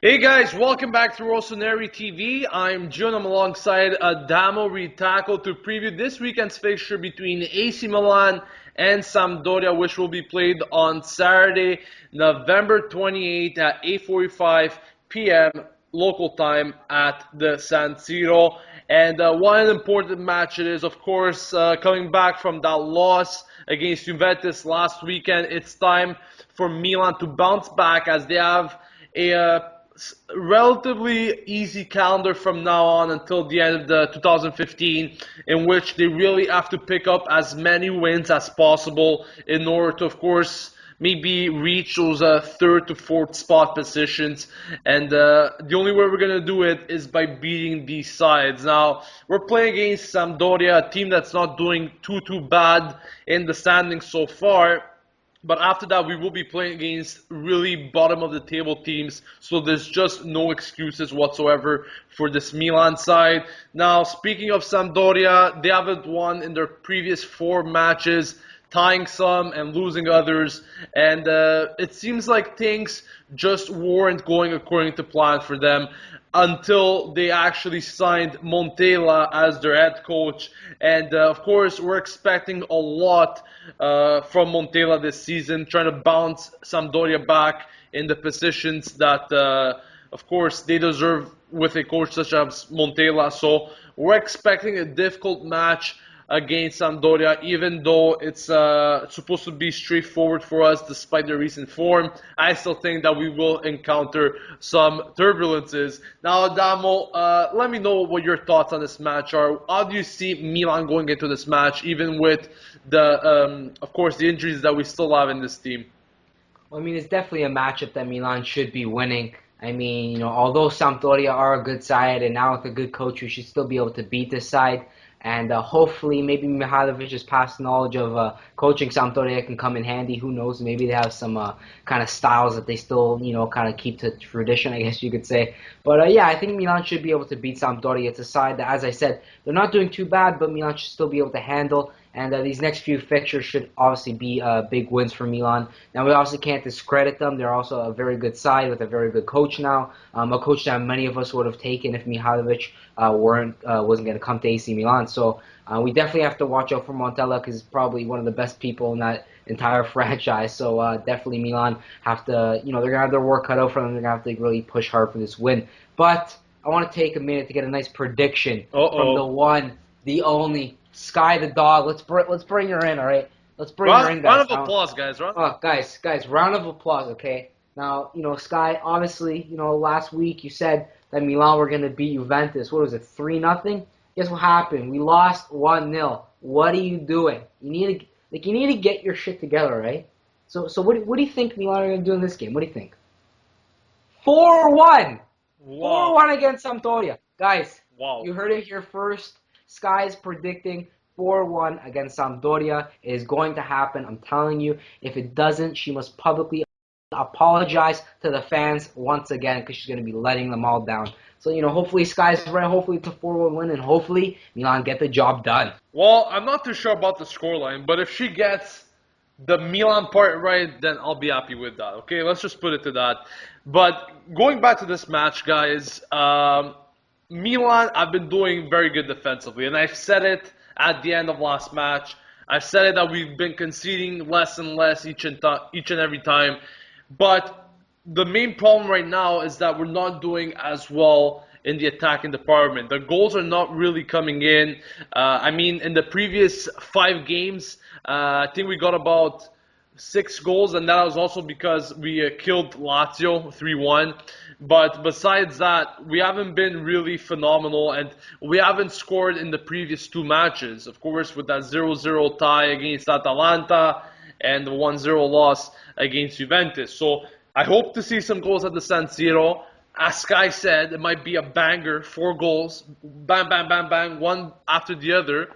Hey guys, welcome back to Rossoneri TV. I'm Gio and I'm alongside Adamo. We tackle to preview this weekend's fixture between AC Milan and Sampdoria, which will be played on Saturday, November 28th at 8:45 p.m. local time at the San Siro. And what an important match it is, of course, coming back from that loss against Juventus last weekend. It's time for Milan to bounce back as they have a relatively easy calendar from now on until the end of the 2015, in which they really have to pick up as many wins as possible in order to, of course, maybe reach those third to fourth spot positions. And the only way we're going to do it is by beating these sides. Now, we're playing against Sampdoria, a team that's not doing too bad in the standings so far. But after that, we will be playing against really bottom of the table teams. So there's just no excuses whatsoever for this Milan side. Now, speaking of Sampdoria, they haven't won in their previous 4 matches, tying some and losing others. And it seems like things just weren't going according to plan for them until they actually signed Montella as their head coach. And of course, we're expecting a lot from Montella this season, trying to bounce Sampdoria back in the positions that, of course, they deserve with a coach such as Montella. So we're expecting a difficult match against Sampdoria, even though it's supposed to be straightforward for us despite the recent form. I still think that we will encounter some turbulences. Now, Adamo, let me know what your thoughts on this match are. How do you see Milan going into this match, even with the, of course, the injuries that we still have in this team? Well, I mean, it's definitely a matchup that Milan should be winning. I mean, although Sampdoria are a good side, and now with a good coach, we should still be able to beat this side. And hopefully, maybe Mihalovic's past knowledge of coaching Sampdoria can come in handy. Who knows? Maybe they have some kind of styles that they still, kind of keep to tradition, I guess you could say. But yeah, I think Milan should be able to beat Sampdoria. It's a side that, as I said, they're not doing too bad, but Milan should still be able to handle. And these next few fixtures should obviously be big wins for Milan. Now, we obviously can't discredit them. They're also a very good side with a very good coach now. A coach that many of us would have taken if Mihajlovic wasn't going to come to AC Milan. So we definitely have to watch out for Montella because he's probably one of the best people in that entire franchise. So definitely Milan have to, they're going to have their work cut out for them. They're going to have to really push hard for this win. But I want to take a minute to get a nice prediction from the one, the only, Sky the dog. Let's bring her in, all right? Let's bring her in, guys. Round of applause, guys. Guys, round of applause, okay? Now, Sky, obviously, last week you said that Milan were going to beat Juventus. What was it, 3-0? Guess what happened? We lost 1-0. What are you doing? You need to get your shit together, right? So what do you think Milan are going to do in this game? What do you think? 4-1. Wow. 4-1 against Sampdoria. Guys, Wow. You heard it here first. Sky is predicting 4-1 against Sampdoria. It is going to happen. I'm telling you. If it doesn't, she must publicly apologize to the fans once again because she's going to be letting them all down. So, hopefully Sky's right. Hopefully it's a 4-1 win, and hopefully Milan get the job done. Well, I'm not too sure about the scoreline, but if she gets the Milan part right, then I'll be happy with that. Okay, let's just put it to that. But going back to this match, guys, Milan have been doing very good defensively, and I've said it at the end of last match. I've said it that we've been conceding less and less each and every time. But the main problem right now is that we're not doing as well in the attacking department. The goals are not really coming in. In the previous 5 games, I think we got about 6 goals, and that was also because we killed Lazio 3-1. But besides that, we haven't been really phenomenal, and we haven't scored in the previous 2 matches. Of course, with that 0-0 tie against Atalanta and the 1-0 loss against Juventus. So I hope to see some goals at the San Siro. As Sky said, it might be a banger, 4 goals, bang, bang, bang, bang, one after the other.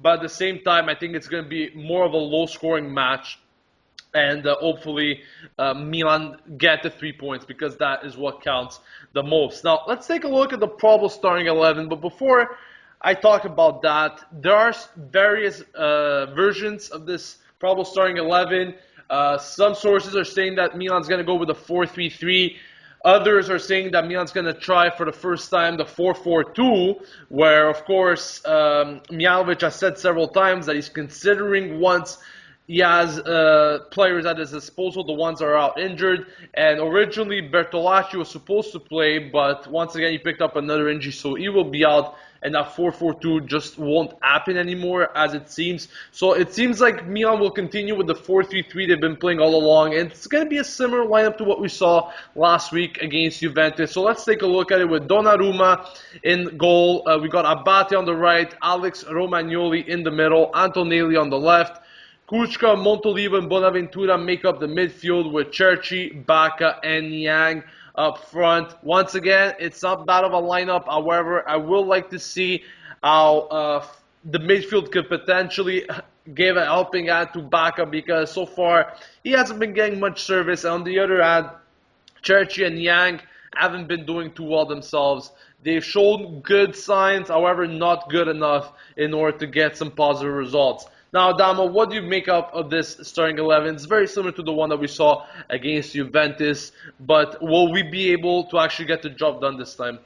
But at the same time, I think it's going to be more of a low-scoring match. And hopefully Milan get the 3 points because that is what counts the most. Now, let's take a look at the probable starting 11. But before I talk about that, there are various versions of this probable starting 11. Some sources are saying that Milan's going to go with a 4-3-3. Others are saying that Milan's going to try for the first time the 4-4-2, where, of course, Mihajlovic has said several times that he's considering once he has players at his disposal, the ones that are out injured. And originally, Bertolacci was supposed to play, but once again, he picked up another injury, so he will be out. And that 4-4-2 just won't happen anymore, as it seems. So it seems like Milan will continue with the 4-3-3 they've been playing all along. And it's going to be a similar lineup to what we saw last week against Juventus. So let's take a look at it with Donnarumma in goal. We got Abate on the right, Alex Romagnoli in the middle, Antonelli on the left. Kuchka, Montolivo, and Bonaventura make up the midfield with Cherchi, Bacca, and Niang up front. Once again, it's not bad of a lineup. However, I will like to see how the midfield could potentially give a helping hand to Bacca, because so far he hasn't been getting much service. On the other hand, Cherchi and Yang haven't been doing too well themselves. They've shown good signs, however, not good enough in order to get some positive results. Now, Adamo, what do you make up of this starting 11? It's very similar to the one that we saw against Juventus, but will we be able to actually get the job done this time?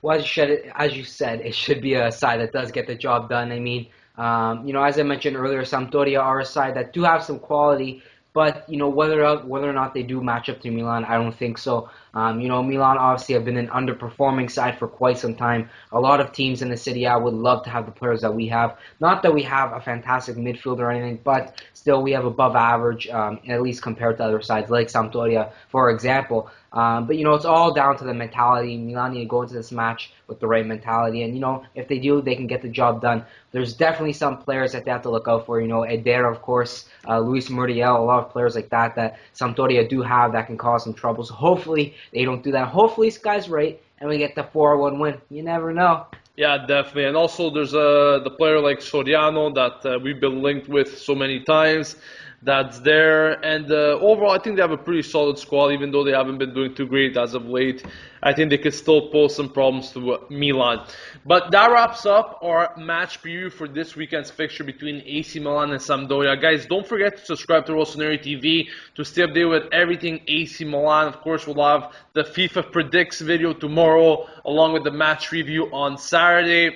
Well, as you said, it should be a side that does get the job done. I mean, as I mentioned earlier, Sampdoria are a side that do have some quality, but whether or not they do match up to Milan, I don't think so. Milan obviously have been an underperforming side for quite some time. A lot of teams in the Serie A would love to have the players that we have. Not that we have a fantastic midfield or anything, but still we have above average, at least compared to other sides like Sampdoria, for example. But it's all down to the mentality. Milan need to go into this match with the right mentality, and if they do, they can get the job done. There's definitely some players that they have to look out for. Eder, of course, Luis Muriel, a lot of players like that Sampdoria do have that can cause some trouble. So hopefully they don't do that. Hopefully this guy's right, and we get the 4-1 win. You never know. Yeah, definitely. And also there's the player like Soriano that we've been linked with so many times. That's there. And overall, I think they have a pretty solid squad, even though they haven't been doing too great as of late. I think they could still pose some problems to Milan. But that wraps up our match preview for this weekend's fixture between AC Milan and Sampdoria. Guys, don't forget to subscribe to Rossoneri TV to stay updated with everything AC Milan. Of course, we'll have the FIFA Predicts video tomorrow, along with the match review on Saturday.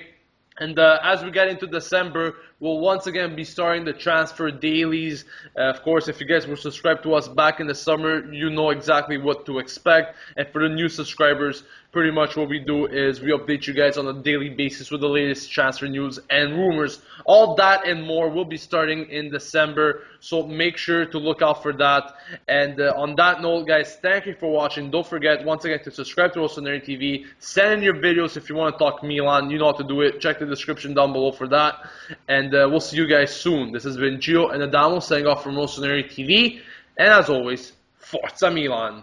And as we get into December, we'll once again be starting the transfer dailies. Of course, if you guys were subscribed to us back in the summer, you know exactly what to expect. And for the new subscribers, pretty much what we do is we update you guys on a daily basis with the latest transfer news and rumors. All that and more will be starting in December, so make sure to look out for that. And on that note, guys, thank you for watching. Don't forget, once again, to subscribe to Rossoneri TV. Send in your videos if you want to talk Milan. You know how to do it. Check the description down below for that. And we'll see you guys soon. This has been Gio and Adamo saying off from Rossoneri TV. And as always, Forza Milan!